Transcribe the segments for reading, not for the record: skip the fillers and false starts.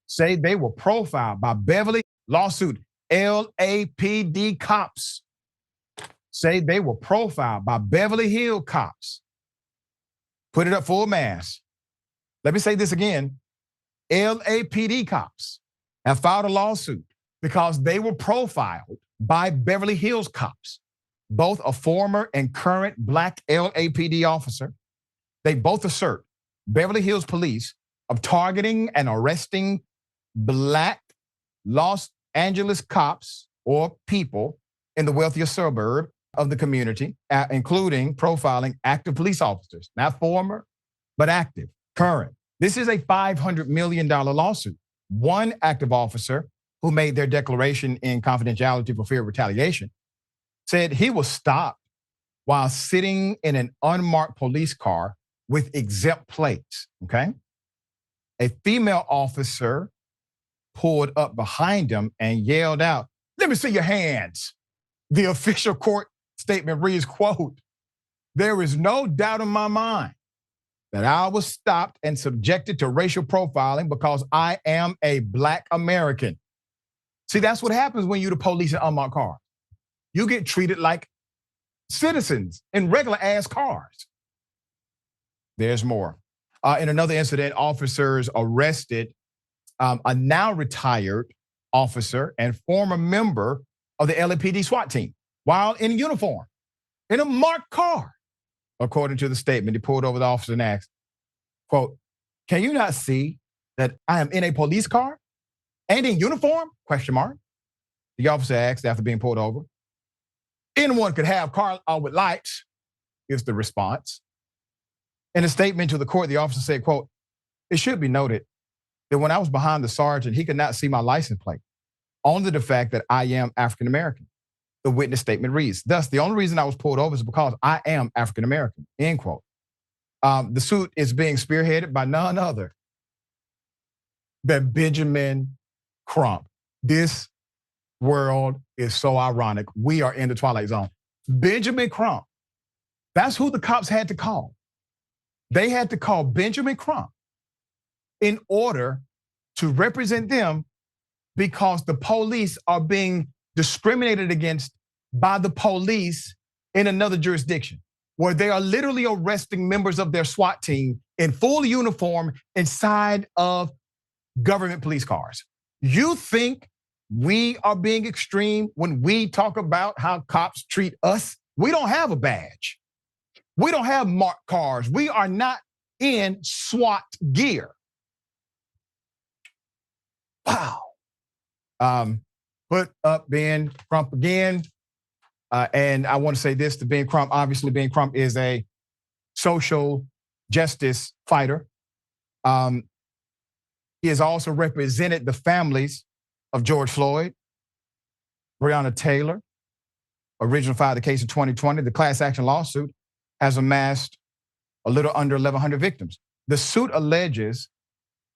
say they were profiled by Beverly lawsuit. LAPD cops say they were profiled by Beverly Hills cops. Put it up full mass. Let me say this again. LAPD cops have filed a lawsuit because they were profiled by Beverly Hills cops, both a former and current Black LAPD officer. They both assert Beverly Hills police of targeting and arresting Black Los Angeles cops or people in the wealthier suburb of the community, including profiling active police officers, not former, but active, current. This is a $500 million lawsuit. One active officer who made their declaration in confidentiality for fear of retaliation said he was stopped while sitting in an unmarked police car with exempt plates, okay? A female officer pulled up behind him and yelled out, "Let me see your hands." The official court statement reads, quote, "There is no doubt in my mind that I was stopped and subjected to racial profiling because I am a Black American." See, that's what happens when you're the police in unmarked cars. You get treated like citizens in regular ass cars. There's more. In another incident, officers arrested a now retired officer and former member of the LAPD SWAT team while in uniform, in a marked car. According to the statement, he pulled over the officer and asked, quote, "Can you not see that I am in a police car and in uniform?" Question mark. The officer asked after being pulled over. "Anyone could have a car with lights," is the response. In a statement to the court, the officer said, quote, "It should be noted that when I was behind the sergeant, he could not see my license plate, only the fact that I am African American." The witness statement reads, "Thus, the only reason I was pulled over is because I am African American," end quote. The suit is being spearheaded by none other than Benjamin Crump. This world is so ironic. We are in the twilight zone. Benjamin Crump, that's who the cops had to call. They had to call Benjamin Crump in order to represent them because the police are being discriminated against by the police in another jurisdiction, where they are literally arresting members of their SWAT team in full uniform inside of government police cars. You think we are being extreme when we talk about how cops treat us? We don't have a badge. We don't have marked cars. We are not in SWAT gear. Wow. Put up Ben Crump again. And I want to say this to Ben Crump. Obviously, Ben Crump is a social justice fighter. He has also represented the families of George Floyd, Breonna Taylor, originally filed the case in 2020. The class action lawsuit has amassed a little under 1,100 victims. The suit alleges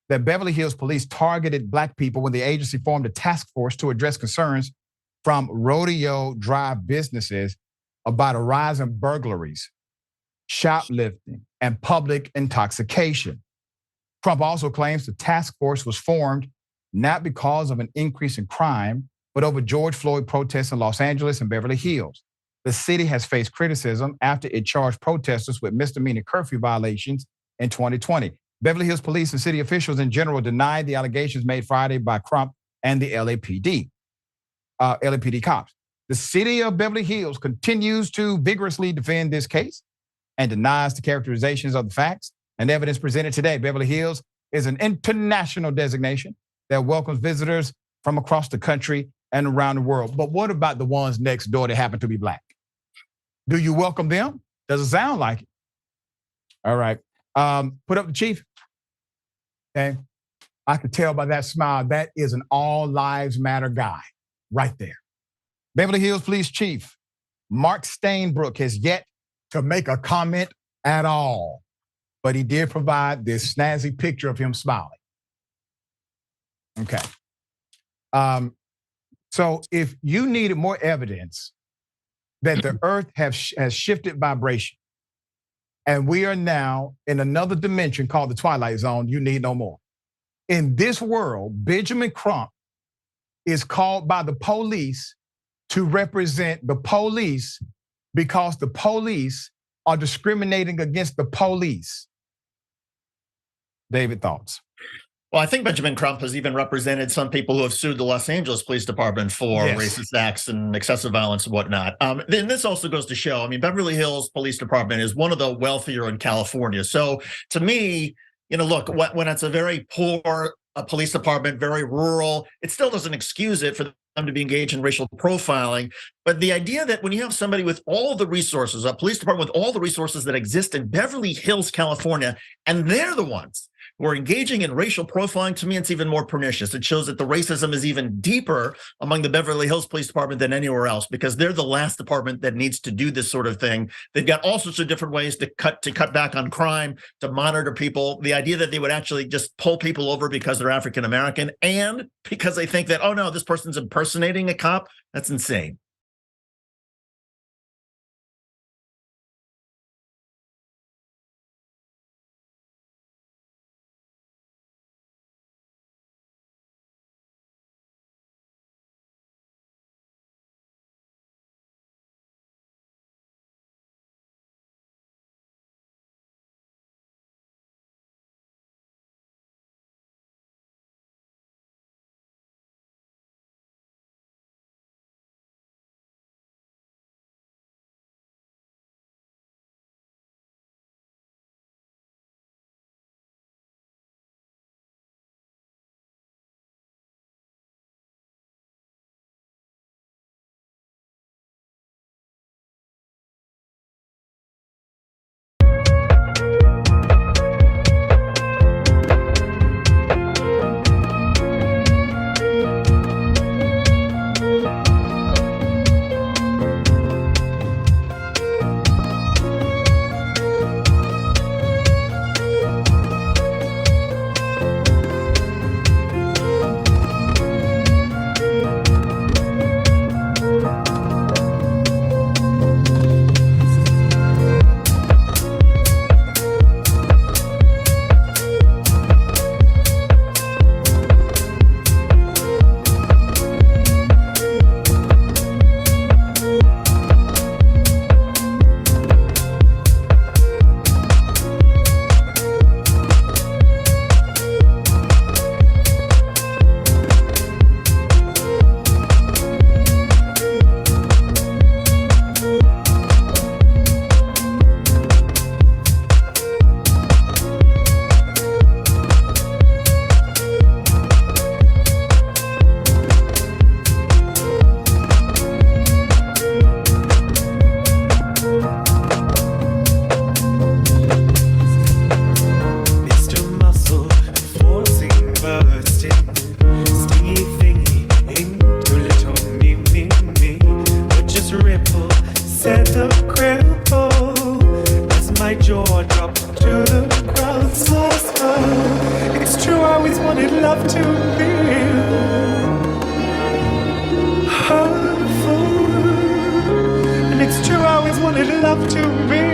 that Beverly Hills police targeted Black people when the agency formed a task force to address concerns from Rodeo Drive businesses about a rise in burglaries, shoplifting, and public intoxication. Trump also claims the task force was formed not because of an increase in crime, but over George Floyd protests in Los Angeles and Beverly Hills. The city has faced criticism after it charged protesters with misdemeanor curfew violations in 2020. Beverly Hills police and city officials in general denied the allegations made Friday by Crump and the LAPD cops. The city of Beverly Hills continues to vigorously defend this case and denies the characterizations of the facts and evidence presented today. Beverly Hills is an international designation that welcomes visitors from across the country and around the world. But what about the ones next door that happen to be Black? Do you welcome them? Doesn't sound like it. All right. Put up the chief. Okay. I could tell by that smile, that is an all lives matter guy right there. Beverly Hills Police Chief Mark Stainbrook has yet to make a comment at all, but he did provide this snazzy picture of him smiling. Okay. So if you needed more evidence that the earth has shifted vibration and we are now in another dimension called the Twilight Zone, you need no more. In this world, Benjamin Crump is called by the police to represent the police because the police are discriminating against the police. David, thoughts? Well, I think Benjamin Crump has even represented some people who have sued the Los Angeles Police Department for racist acts and excessive violence and whatnot. Then this also goes to show, I mean, Beverly Hills Police Department is one of the wealthier in California. So to me, look, when it's a very poor police department, very rural, it still doesn't excuse it for them to be engaged in racial profiling. But the idea that when you have somebody with all the resources, a police department with all the resources that exist in Beverly Hills, California, and they're the ones who are engaging in racial profiling, to me, it's even more pernicious. It shows that the racism is even deeper among the Beverly Hills Police Department than anywhere else, because they're the last department that needs to do this sort of thing. They've got all sorts of different ways to cut back on crime, to monitor people. The idea that they would actually just pull people over because they're African American and because they think that, oh no, this person's impersonating a cop, that's insane. It's true, I always wanted love to be.